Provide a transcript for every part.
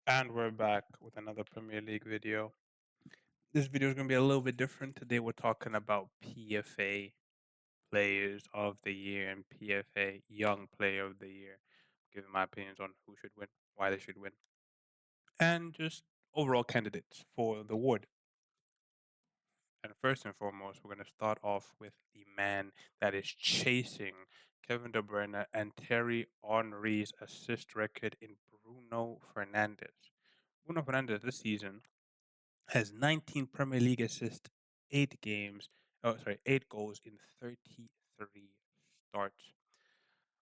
And we're back with another Premier League video. This video is going to be a little bit different. Today we're talking about PFA Players of the Year and PFA Young Player of the Year. Giving my opinions on who should win, why they should win, and just overall candidates for the award. And first and foremost, we're going to start off with the man that is chasing Kevin De Bruyne and Thierry Henry's assist record in Bruno Fernandes. Bruno Fernandes this season has 19 Premier League assists, 8 goals in 33 starts.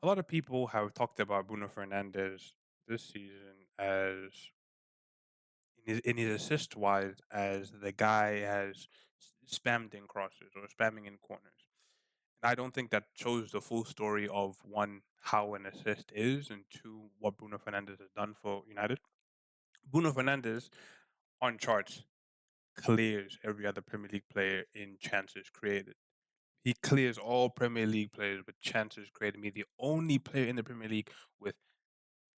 A lot of people have talked about Bruno Fernandes this season as in his assist wise as the guy has spammed in crosses or spamming in corners. And I don't think that shows the full story of one, how an assist is, and two, what Bruno Fernandes has done for United. Bruno Fernandes on charts clears every other Premier League player in chances created. He clears all Premier League players with chances created. He's the only player in the Premier League with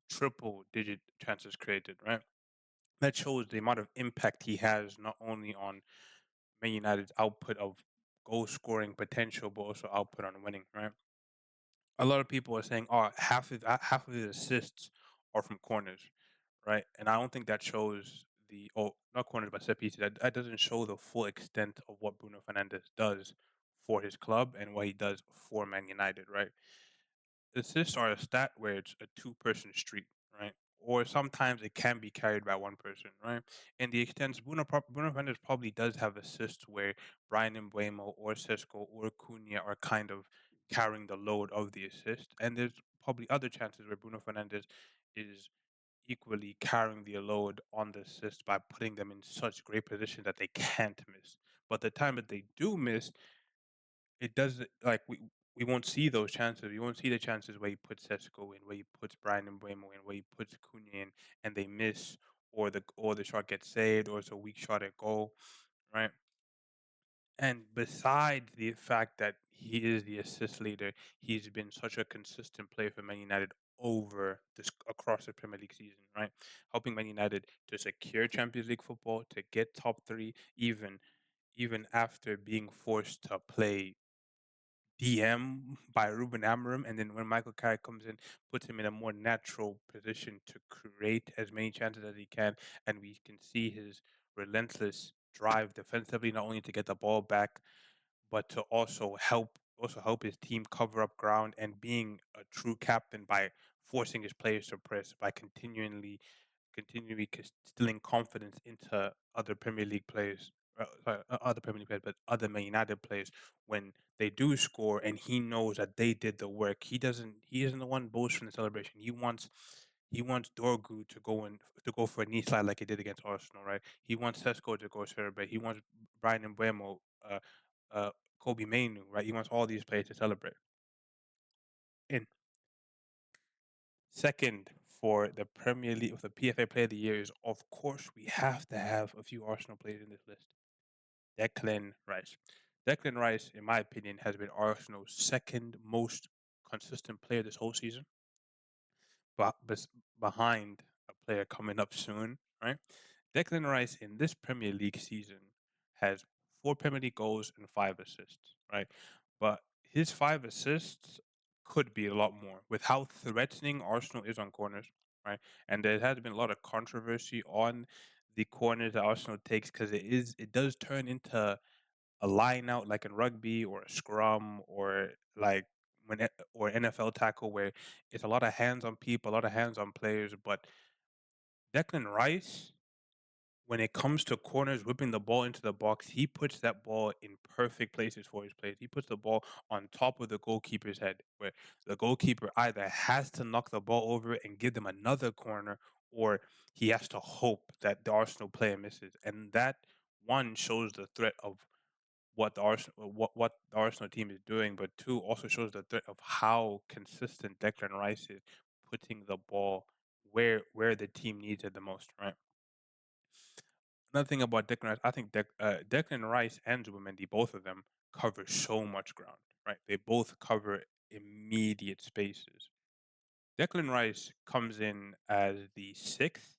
triple digit chances created, right? That shows the amount of impact he has not only on Man United's output of goal scoring potential, but also output on winning, right? A lot of people are saying, oh, half of his assists are from corners, right? And I don't think that shows not corners but set pieces. That doesn't show the full extent of what Bruno Fernandes does for his club and what he does for Man United, right? Assists are a stat where it's a two-person street, right? Or sometimes it can be carried by one person, right? In the extent Bruno Fernandes probably does have assists where Brian Mbeumo or Sesko or Cunha are kind of carrying the load of the assist, and there's probably other chances where Bruno Fernandes is equally carrying the load on the assist by putting them in such great position that they can't miss. But the time that they do miss, it doesn't like we won't see those chances. We won't see the chances where he puts Sesko in, where he puts Brian Mbeumo in, where he puts Cunha in, and they miss, or the shot gets saved, or it's a weak shot at goal, right? And besides the fact that he is the assist leader, he's been such a consistent player for Man United over this across the Premier League season, right? Helping Man United to secure Champions League football, to get top three, even after being forced to play DM by Ruben Amorim, and then when Michael Carrick comes in, puts him in a more natural position to create as many chances as he can, and we can see his relentless drive defensively, not only to get the ball back, but to also help his team cover up ground and being a true captain by forcing his players to press by continually instilling confidence into other Premier League players. Other Premier League players, but other Man United players when they do score, and he knows that they did the work. He doesn't. He isn't the one boasting the celebration. He wants Dorgu to go for a knee slide like he did against Arsenal, right? He wants Sesko to go celebrate. He wants Brian Mbeumo, uh, Kobe Mainu, right? He wants all these players to celebrate. In second for the Premier League, of the PFA Player of the Year is, of course, we have to have a few Arsenal players in this list. Declan Rice. Declan Rice, in my opinion, has been Arsenal's second most consistent player this whole season, but behind a player coming up soon, right? Declan Rice in this Premier League season has 4 Premier League goals and 5 assists, right? But his 5 assists could be a lot more with how threatening Arsenal is on corners, right? And there has been a lot of controversy on the corners that Arsenal takes because it does turn into a line out like in rugby or a scrum or like or NFL tackle where it's a lot of hands on people, a lot of hands on players. But Declan Rice, when it comes to corners whipping the ball into the box, he puts that ball in perfect places for his players. He puts the ball on top of the goalkeeper's head, where the goalkeeper either has to knock the ball over and give them another corner, or he has to hope that the Arsenal player misses. And that one shows the threat of what the Arsenal team is doing, but two also shows the threat of how consistent Declan Rice is putting the ball where the team needs it the most, right? Another thing about Declan Rice, I think Declan Rice and Zubimendi, both of them cover so much ground, right? They both cover immediate spaces. Declan Rice comes in as the sixth.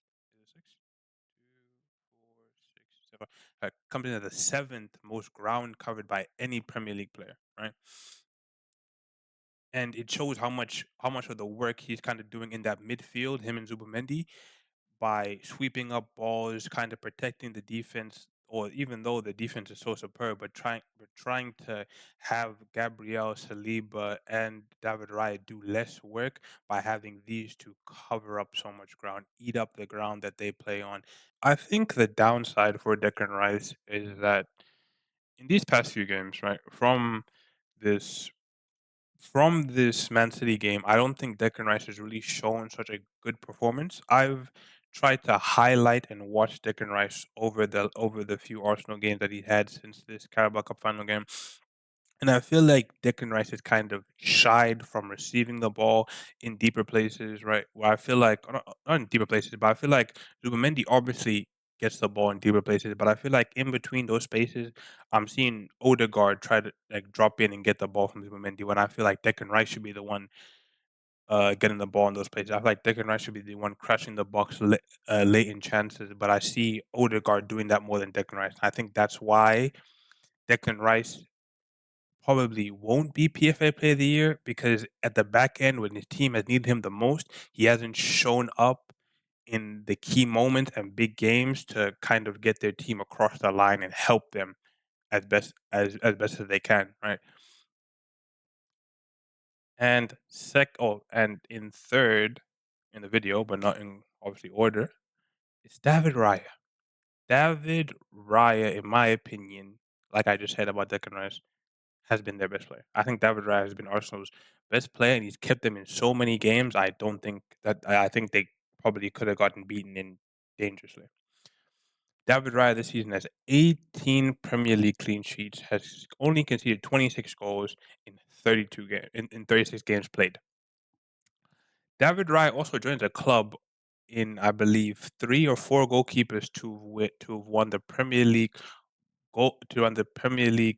comes in at the seventh most ground covered by any Premier League player, right? And it shows how much of the work he's kind of doing in that midfield, him and Zubimendi, by sweeping up balls, kind of protecting the defense, or even though the defense is so superb, but trying to have Gabriel Saliba and David Raya do less work by having these two cover up so much ground, eat up the ground that they play on. I think the downside for Declan Rice is that in these past few games, right, this this Man City game, I don't think Declan Rice has really shown such a good performance. I've tried to highlight and watch Declan Rice over the few Arsenal games that he had since this Carabao Cup final game, and I feel like Declan Rice has kind of shied from receiving the ball in deeper places, right? Where I feel like not in deeper places, but I feel like Zubimendi obviously gets the ball in deeper places, but I feel like in between those spaces, I'm seeing Odegaard try to like drop in and get the ball from Zubimendi when I feel like Declan Rice should be the one getting the ball in those places. I feel like Declan Rice should be the one crashing the box late in chances, but I see Odegaard doing that more than Declan Rice. I think that's why Declan Rice probably won't be PFA Player of the Year because at the back end, when his team has needed him the most, he hasn't shown up in the key moments and big games to kind of get their team across the line and help them as best as they can, right? And in third in the video, but not in obviously order, it's David Raya. David Raya, in my opinion, like I just said about Declan Rice, has been their best player. I think David Raya has been Arsenal's best player, and he's kept them in so many games. I don't think that I think they probably could have gotten beaten in dangerously. David Raya this season has 18 Premier League clean sheets, has only conceded 26 goals in 36 games played. David Raya also joins a club in, I believe, 3 or 4 goalkeepers to have won the Premier League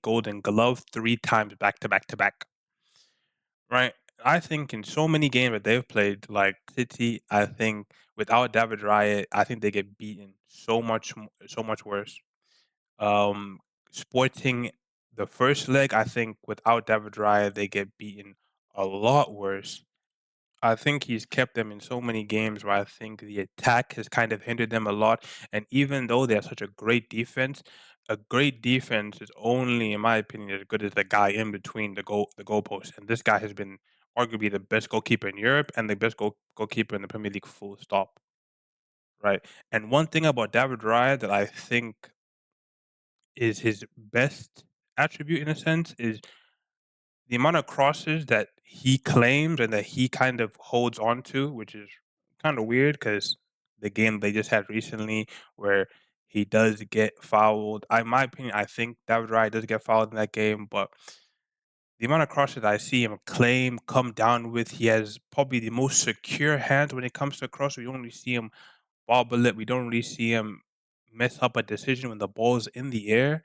Golden Glove 3 times back to back to back. Right. I think in so many games that they've played, like City, I think without David Raya, I think they get beaten so much worse. Um, Sporting, the first leg, I think without David Raya, they get beaten a lot worse. I think he's kept them in so many games where I think the attack has kind of hindered them a lot. And even though they have such a great defense is only, in my opinion, as good as the guy in between the goalposts. And this guy has been arguably the best goalkeeper in Europe and the best goalkeeper in the Premier League, full stop. Right. And one thing about David Raya that I think is his best attribute in a sense is the amount of crosses that he claims and that he kind of holds on to, which is kind of weird because the game they just had recently where he does get fouled. In my opinion, I think David Raya does get fouled in that game, but the amount of crosses I see him claim, come down with, he has probably the most secure hands when it comes to cross. We don't really see him bobble it. We don't really see him mess up a decision when the ball's in the air,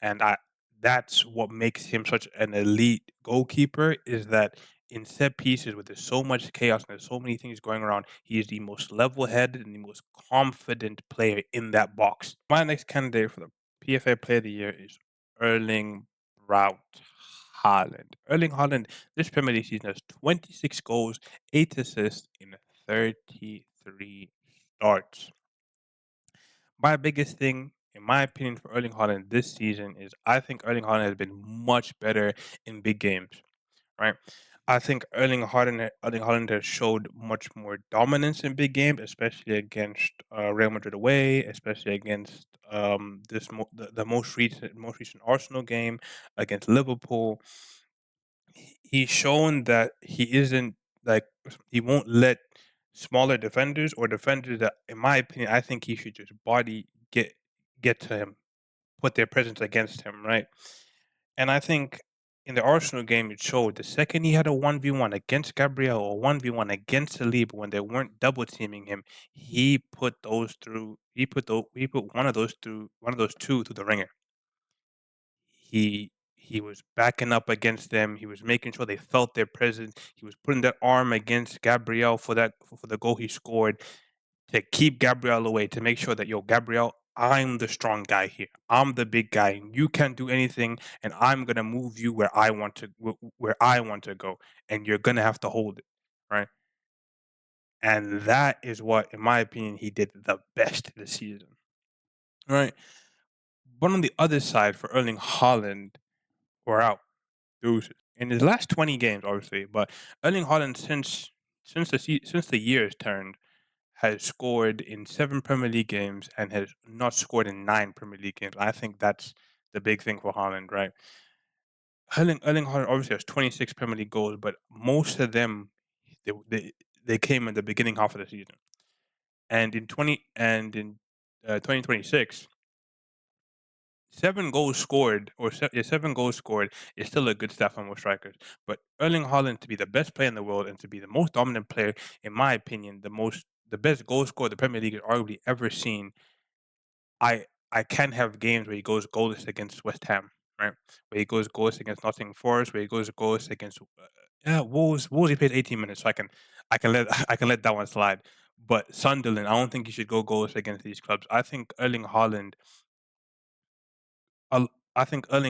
and I that's what makes him such an elite goalkeeper. Is that in set pieces, where there's so much chaos and there's so many things going around, he is the most level-headed and the most confident player in that box. My next candidate for the PFA Player of the Year is Erling Braut Haaland. Erling Haaland this Premier League season has 26 goals, 8 assists in 33 starts. My biggest thing, in my opinion, for Erling Haaland this season is I think Erling Haaland has been much better in big games, right? I think Erling Haaland has showed much more dominance in big games, especially against Real Madrid away, especially against the most recent Arsenal game against Liverpool. He's shown that he isn't like he won't let smaller defenders or defenders that, in my opinion, I think he should just body get to him, put their presence against him, right? And I think in the Arsenal game, it showed the second he had a 1v1 against Gabriel or 1v1 against Saliba when they weren't double teaming him, he put those through. He put one of those two through the ringer. He was backing up against them. He was making sure they felt their presence. He was putting that arm against Gabriel for the goal he scored to keep Gabriel away, to make sure that Gabriel, I'm the strong guy here. I'm the big guy, and you can't do anything. And I'm gonna move you where I want to go, and you're gonna have to hold it, right? And that is what, in my opinion, he did the best this season, right? But on the other side, for Erling Haaland, we're out. Deuces. In his last 20 games, obviously, but Erling Haaland since the year has turned has scored in 7 Premier League games and has not scored in 9 Premier League games. I think that's the big thing for Haaland, right? Erling Haaland obviously has 26 Premier League goals, but most of them they, they they came in the beginning half of the season. And in 2026, 7 goals scored is still a good stat for most strikers. But Erling Haaland to be the best player in the world and to be the most dominant player, in my opinion, the best goal scorer the Premier League has arguably ever seen. I can have games where he goes goalless against West Ham, right? Where he goes goalless against Nottingham Forest, where he goes goalless against yeah, Wolves. Wolves he played 18 minutes, so I can let I can let that one slide. But Sunderland, I don't think he should go goalless against these clubs. I'll I think Erling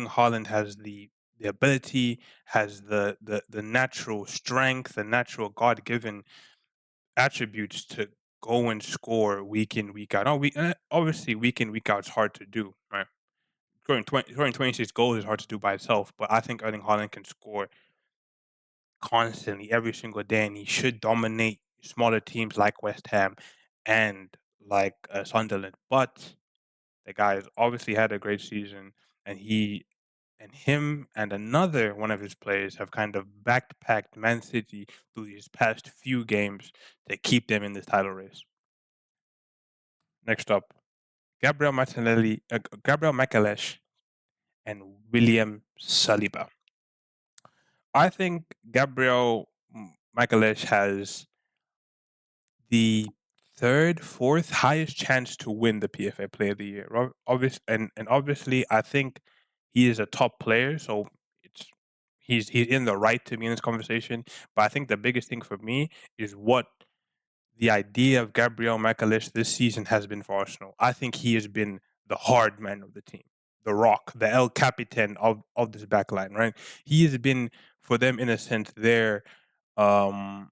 Haaland has the ability, has the natural strength, the natural God given attributes to go and score week in week out. Obviously week in week out is hard to do, right? Scoring 26 goals is hard to do by itself, but I think Erling Haaland can score constantly every single day, and he should dominate smaller teams like West Ham and like Sunderland. But the guy has obviously had a great season, and him and another one of his players have kind of backpacked Man City through these past few games to keep them in this title race. Next up, Gabriel Magalhaes, and William Saliba. I think Magalhaes has the third, fourth highest chance to win the PFA Player of the Year. And obviously, I think he is a top player, so it's he's in the right to be in this conversation. But I think the biggest thing for me is what the idea of Gabriel Magalhaes this season has been for Arsenal. I think he has been the hard man of the team, the rock, the El Capitan of this back line, right? He has been for them in a sense their um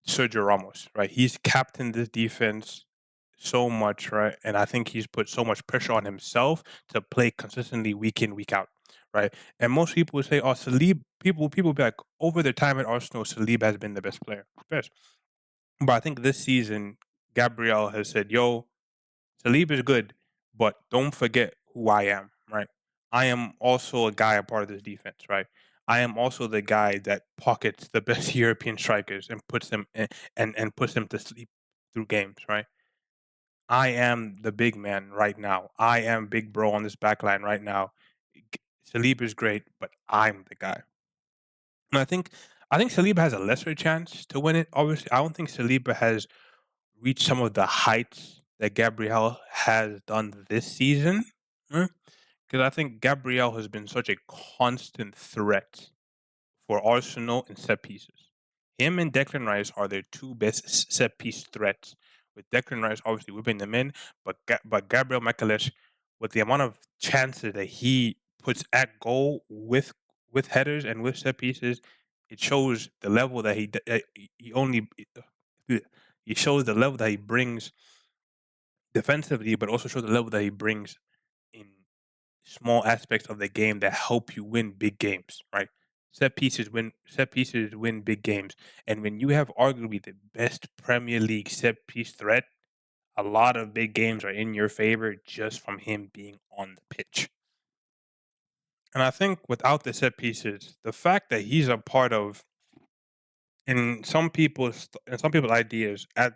Sergio Ramos, right? He's captained this defense so much, right? And I think he's put so much pressure on himself to play consistently week in, week out, right? And most people would say, "Oh, Salib." People be like, over their time at Arsenal, Salib has been the best player, best. But I think this season, Gabriel has said, "Yo, Salib is good, but don't forget who I am, right? I am also a guy, a part of this defense, right? I am also the guy that pockets the best European strikers and puts them to sleep through games, right? I am the big man right now. I am big bro on this back line right now. Saliba is great, but I'm the guy." And I think Saliba has a lesser chance to win it. Obviously, I don't think Saliba has reached some of the heights that Gabriel has done this season. Because I think Gabriel has been such a constant threat for Arsenal in set pieces. Him and Declan Rice are their two best set piece threats. With Declan Rice obviously whipping them in, but Gabriel Magalhaes, with the amount of chances that he puts at goal with headers and with set pieces, it shows the level that he only he shows the level that he brings defensively, but also shows the level that he brings in small aspects of the game that help you win big games, right? Set pieces win big games. And when you have arguably the best Premier League set piece threat, a lot of big games are in your favor just from him being on the pitch. And I think without the set pieces, the fact that he's a part of in some people's ideas at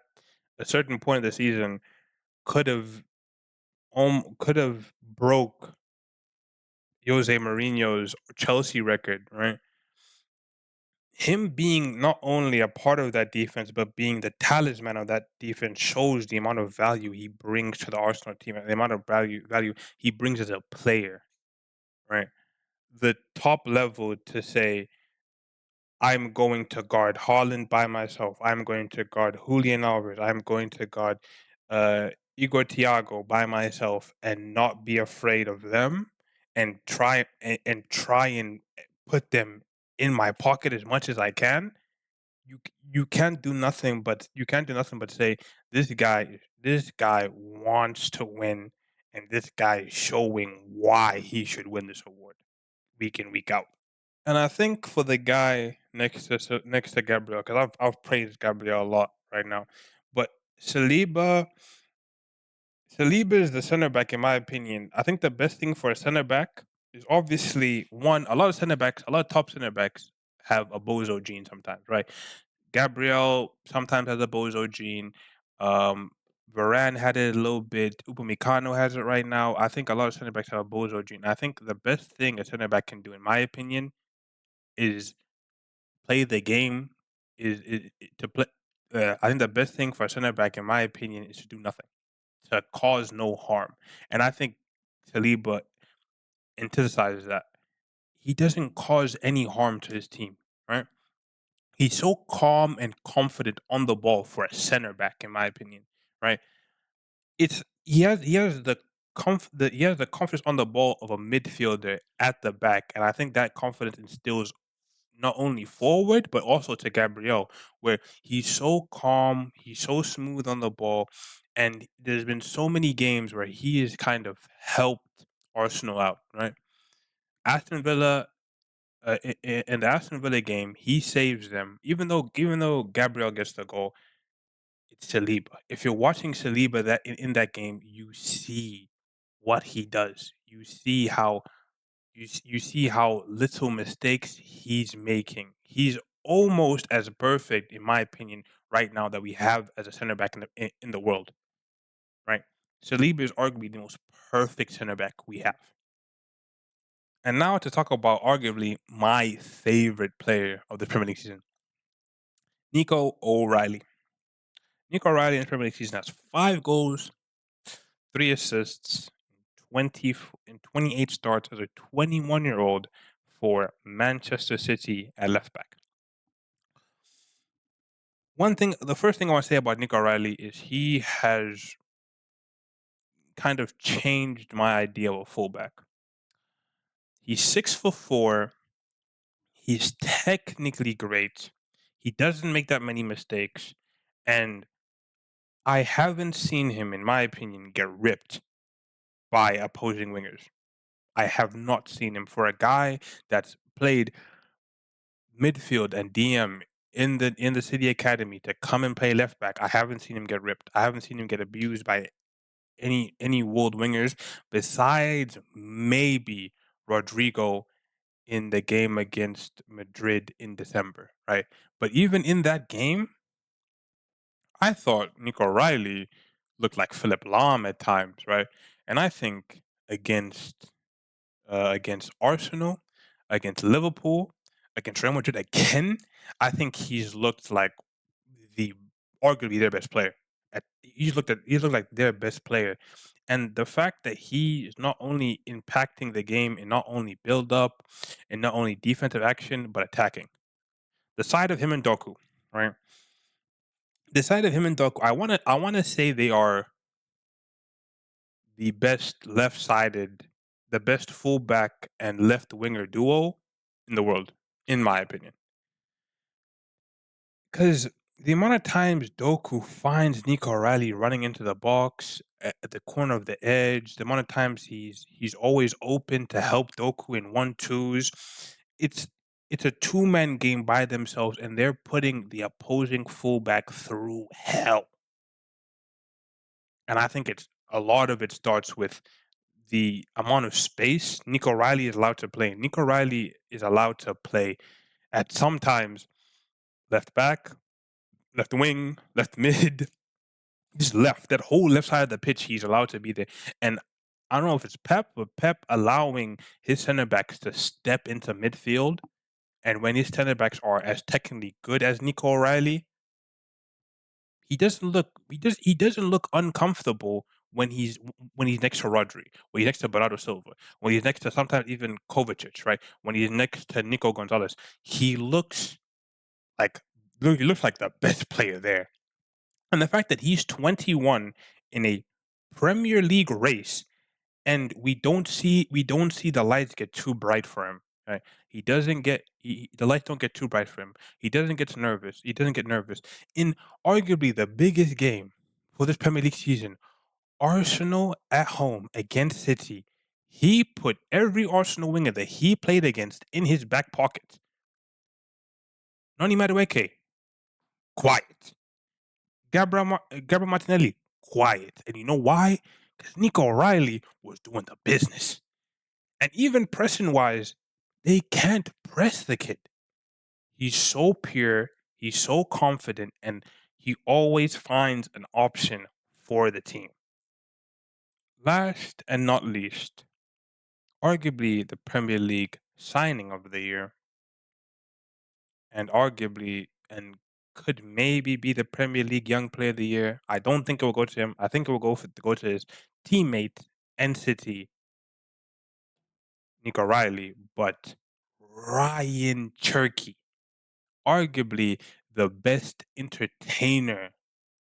a certain point of the season could have broke Jose Mourinho's Chelsea record, right? Him being not only a part of that defense, but being the talisman of that defense shows the amount of value he brings to the Arsenal team and the amount of value he brings as a player, right? The top level to say, I'm going to guard Haaland by myself. I'm going to guard Julian Alvarez. I'm going to guard Igor Thiago by myself and not be afraid of them and try and put them in my pocket as much as I can, you can't do nothing but say this guy wants to win and this guy is showing why he should win this award week in week out. And I think for the guy next to Gabriel, because I've praised Gabriel a lot right now, but Saliba Saliba is the center back in my opinion. I think the best thing for a center back is obviously one. A lot of top center backs have a bozo gene sometimes, right? Gabriel sometimes has a bozo gene. Um, Varane had it a little bit. Upamecano has it right now. I think a lot of center backs have a bozo gene. I think the best thing a center back can do, in my opinion, is play the game. Is to play. I think the best thing for a center back, in my opinion, is to do nothing, to cause no harm. And I think Saliba emphasizes that. He doesn't cause any harm to his team, right? He's so calm and confident on the ball for a center back, in my opinion, right? He has the confidence on the ball of a midfielder at the back, and I think that confidence instills not only forward but also to Gabriel, where he's so calm, he's so smooth on the ball, and there's been so many games where he has kind of helped Arsenal out, right? Aston Villa, in the Aston Villa game, he saves them. Even though Gabriel gets the goal, it's Saliba. If you're watching Saliba in that game, you see what he does. You see how little mistakes he's making. He's almost as perfect, in my opinion, right now that we have as a center back in the world. Right, Saliba is arguably the most perfect center back we have. And now to talk about arguably my favorite player of the Premier League season, Nico O'Reilly. Nico O'Reilly in the Premier League season has 5 goals, 3 assists, 28 starts as a 21-year-old for Manchester City at left back. The first thing I want to say about Nick O'Reilly is he has kind of changed my idea of a fullback. He's 6'4". He's technically great. He doesn't make that many mistakes, and I haven't seen him, in my opinion, get ripped by opposing wingers. I have not seen him, for a guy that's played midfield and DM in the City Academy, to come and play left back. I haven't seen him get ripped. I haven't seen him get abused by any world wingers besides maybe Rodrigo in the game against Madrid in December, right? But even in that game, I thought Nico Riley looked like Philip Lahm at times, right? And I think against against Arsenal, against Liverpool, against Real Madrid again, I think he's looked like the arguably their best player. He's looked like their best player, and the fact that he is not only impacting the game in not only build up and not only defensive action but attacking. The side of him and Doku, right? The side of him and Doku, I wanna say they are the best left-sided, the best fullback and left winger duo in the world, in my opinion. Because the amount of times Doku finds Nico Riley running into the box at the corner of the edge, the amount of times he's always open to help Doku in 1-2s, it's it's a two-man game by themselves, and they're putting the opposing fullback through hell. And I think it's a lot of it starts with the amount of space Nico Riley is allowed to play. Nico Riley is allowed to play at sometimes left back, left wing, left mid, just left. That whole left side of the pitch, he's allowed to be there. And I don't know if it's Pep, but Pep allowing his center backs to step into midfield. And when his center backs are as technically good as Nico O'Reilly, he doesn't look uncomfortable when he's next to Rodri, when he's next to Bernardo Silva, when he's next to sometimes even Kovacic, right? When he's next to Nico Gonzalez, he looks like he looks like the best player there. And the fact that he's 21 in a Premier League race, and we don't see the lights get too bright for him. Right? The lights don't get too bright for him. He doesn't get nervous. He doesn't get nervous in arguably the biggest game for this Premier League season. Arsenal at home against City. He put every Arsenal winger that he played against in his back pocket. Noni Madueke, quiet. Gabriel Martinelli, quiet. And you know why? Because Nico Riley was doing the business. And even pressing wise, they can't press the kid. He's so pure, he's so confident, and he always finds an option for the team. Last and not least, arguably the Premier League signing of the year, and arguably and could maybe be the Premier League Young Player of the Year. I don't think it will go to him. I think it will go to his teammate and City, Nico Riley, but Ryan Cherky, arguably the best entertainer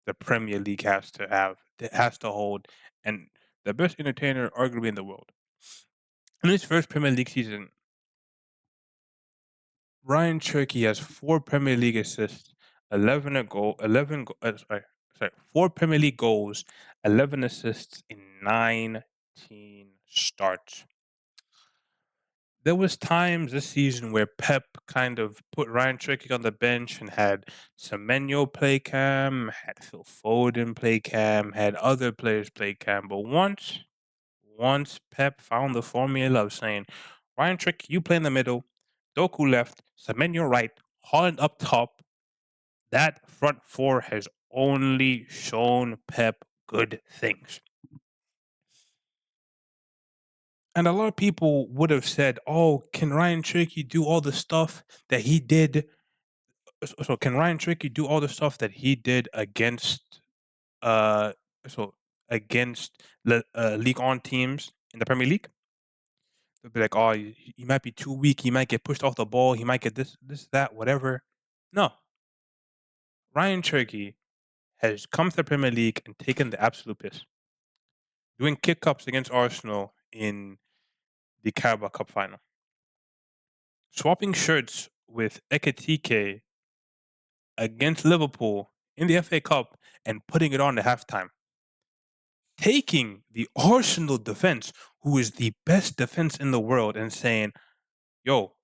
the Premier League has to have, that has to hold, and the best entertainer arguably in the world. In his first Premier League season, Ryan Cherky has 4 Premier League assists, 11 a goal, 11 4 Premier League goals, 11 assists in 19 starts. There was times this season where Pep kind of put Ryan Cherky on the bench and had Semenyo play cam, had Phil Foden play cam, had other players play cam. But once Pep found the formula of saying, Ryan Cherky, you play in the middle, Doku left, Semenyo right, Haaland up top, that front four has only shown Pep good things. And a lot of people would have said, "Oh, can Ryan Cherky do all the stuff that he did? So can Ryan Cherky do all the stuff that he did against uh so against League On teams in the Premier League?" They'll be like, "Oh, he might be too weak. He might get pushed off the ball. He might get this, that, whatever." No, Ryan Cherky has come to the Premier League and taken the absolute piss, doing kick ups against Arsenal in the Carabao Cup final, swapping shirts with Ekitike against Liverpool in the FA Cup and putting it on at halftime. Taking the Arsenal defense, who is the best defense in the world, and saying, yo,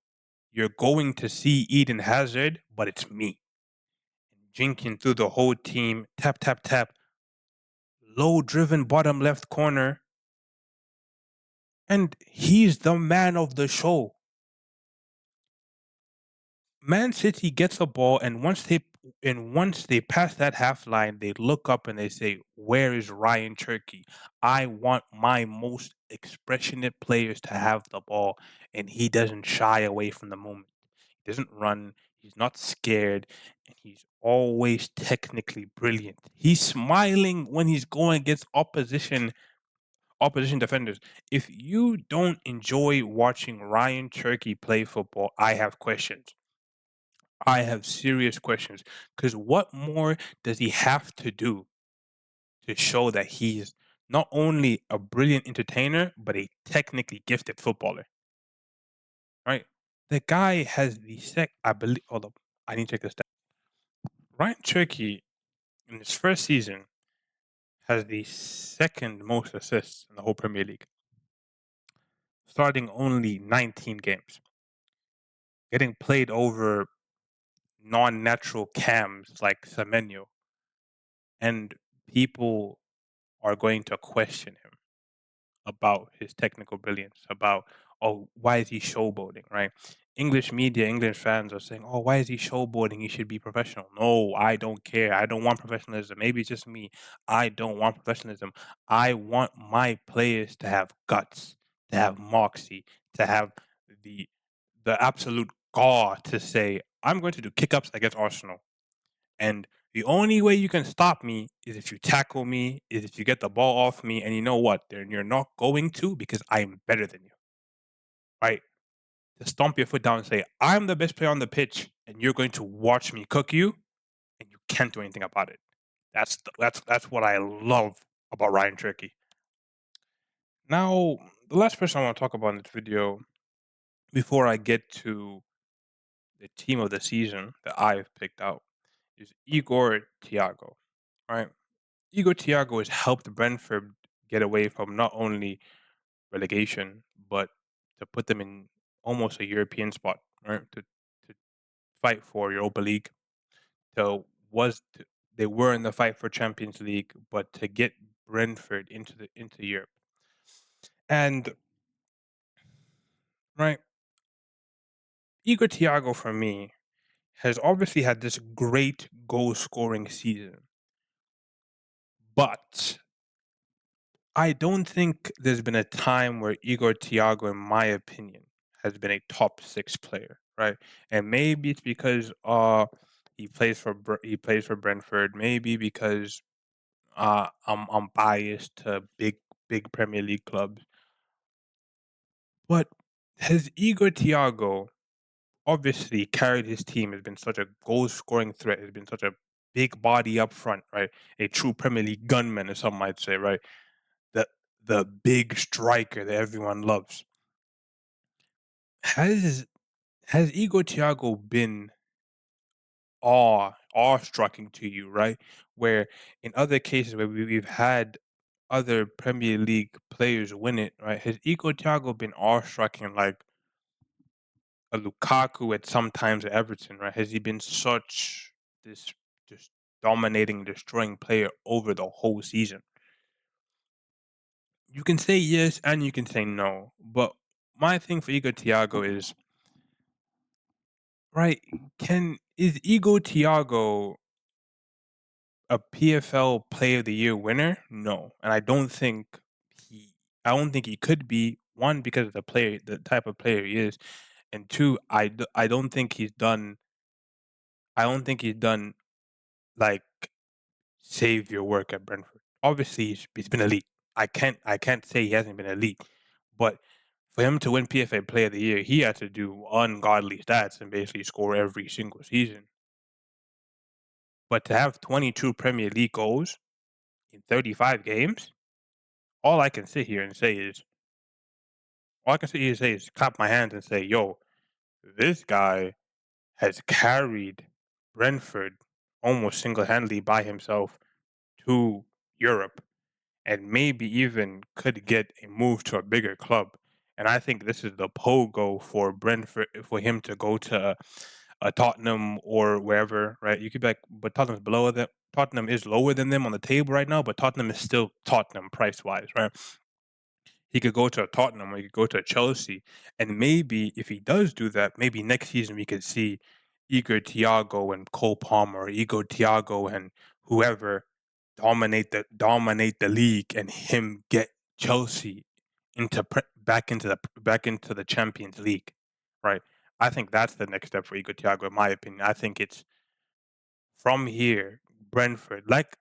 you're going to see Eden Hazard, but it's me. Jinking through the whole team, tap, tap, tap, low driven bottom left corner. And he's the man of the show. Man City gets a ball, and once they pass that half line, they look up and they say, "Where is Ryan Cherky? I want my most expressionate players to have the ball," and he doesn't shy away from the moment. He doesn't run. He's not scared, and he's always technically brilliant. He's smiling when he's going against opposition defenders. If you don't enjoy watching Ryan Cherky play football, I have questions. I have serious questions because what more does he have to do to show that he's not only a brilliant entertainer but a technically gifted footballer? Right? The guy has the I believe. Hold up, I need to check this down. Ryan Cherky in his first season has the second most assists in the whole Premier League, starting only 19 games, getting played over non-natural cams like Semenyo, and people are going to question him about his technical brilliance, about, oh, why is he showboating, right? English media, English fans are saying, oh, why is he showboating? He should be professional. No, I don't care. I don't want professionalism. Maybe it's just me. I don't want professionalism. I want my players to have guts, to have moxie, to have the the absolute gall to say, I'm going to do kick ups against Arsenal. And the only way you can stop me is if you tackle me, is if you get the ball off me. And you know what? Then you're not going to because I am better than you, right? To stomp your foot down and say, I'm the best player on the pitch and you're going to watch me cook you and you can't do anything about it. That's what I love about Ryan Cherky. Now, the last person I want to talk about in this video, before I get to the team of the season that I've picked out, is Igor Thiago. Right? Igor Thiago has helped Brentford get away from not only relegation, but to put them in almost a European spot, right? To fight for Europa League. So was to, they were in the fight for Champions League, but to get Brentford into Europe. And right, Igor Thiago for me has obviously had this great goal scoring season, but I don't think there's been a time where Igor Thiago, in my opinion, has been a top six player, right? And maybe it's because he plays for Brentford. Maybe because I'm biased to big Premier League clubs. But has Igor Thiago obviously carried his team, has been such a goal scoring threat, has been such a big body up front, right? A true Premier League gunman, as some might say, right? The the big striker that everyone loves. Has has Igor Thiago been awe-striking to you, right? Where in other cases where we've had other Premier League players win it, right? Has Igor Thiago been awe-striking like a Lukaku at sometimes at Everton, right? Has he been such this just dominating, destroying player over the whole season? You can say yes and you can say no, but my thing for Igor Thiago is right. Can is Igor Thiago a PFL Player of the Year winner? No, and he. I don't think he could be. One, because of the type of player he is, and two, I don't think he's done. I don't think he's done like savior work at Brentford. Obviously, he's been elite. I can't say he hasn't been elite, but for him to win PFA Player of the Year, he had to do ungodly stats and basically score every single season. But to have 22 Premier League goals in 35 games, all I can sit here and say is, all I can sit here and say is clap my hands and say, yo, this guy has carried Brentford almost single handedly by himself to Europe and maybe even could get a move to a bigger club. And I think this is the pogo for Brentford for him to go to Tottenham or wherever, right? You could be like, but Tottenham's below them. Tottenham is lower than them on the table right now, but Tottenham is still Tottenham price wise, right? He could go to a Tottenham or he could go to a Chelsea. And maybe if he does do that, maybe next season we could see Igor Thiago and Cole Palmer, or Igor Thiago and whoever dominate the league and him get Chelsea back into the Champions League, right? I think that's the next step for Igor Thiago, in my opinion. I think it's from here, Brentford, like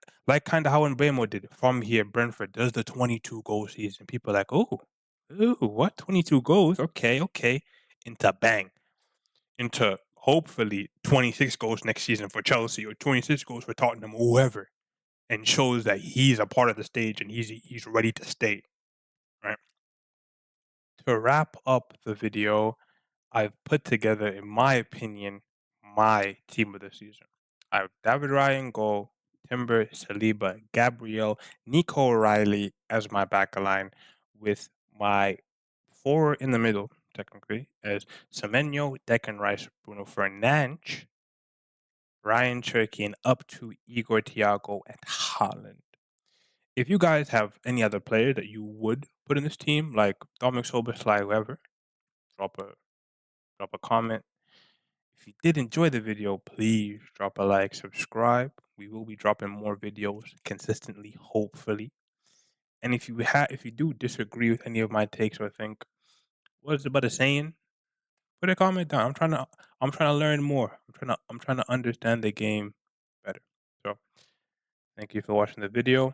kind of how Mbemo did it. From here, Brentford does the 22 goal season. People are like, oh, ooh, what 22 goals? Okay, okay, into bang, into hopefully 26 goals next season for Chelsea or 26 goals for Tottenham, or whoever, and shows that he's a part of the stage and he's ready to stay. Right. To wrap up the video, I've put together, in my opinion, my team of the season. I have David Raya in goal, Timber, Saliba, Gabriel, Nico O'Reilly as my back line, with my forward in the middle, technically, as Semenyo, Declan Rice, Bruno Fernandes, Ryan Cherky, and up to Igor Thiago and Haaland. If you guys have any other player that you would put in this team, like Dominic Soboslai, whoever, drop a drop a comment. If you did enjoy the video, please drop a like, subscribe. We will be dropping more videos consistently, hopefully. And if you do disagree with any of my takes or think, what is the brother saying? Put a comment down. I'm trying to learn more. I'm trying to understand the game better. So thank you for watching the video.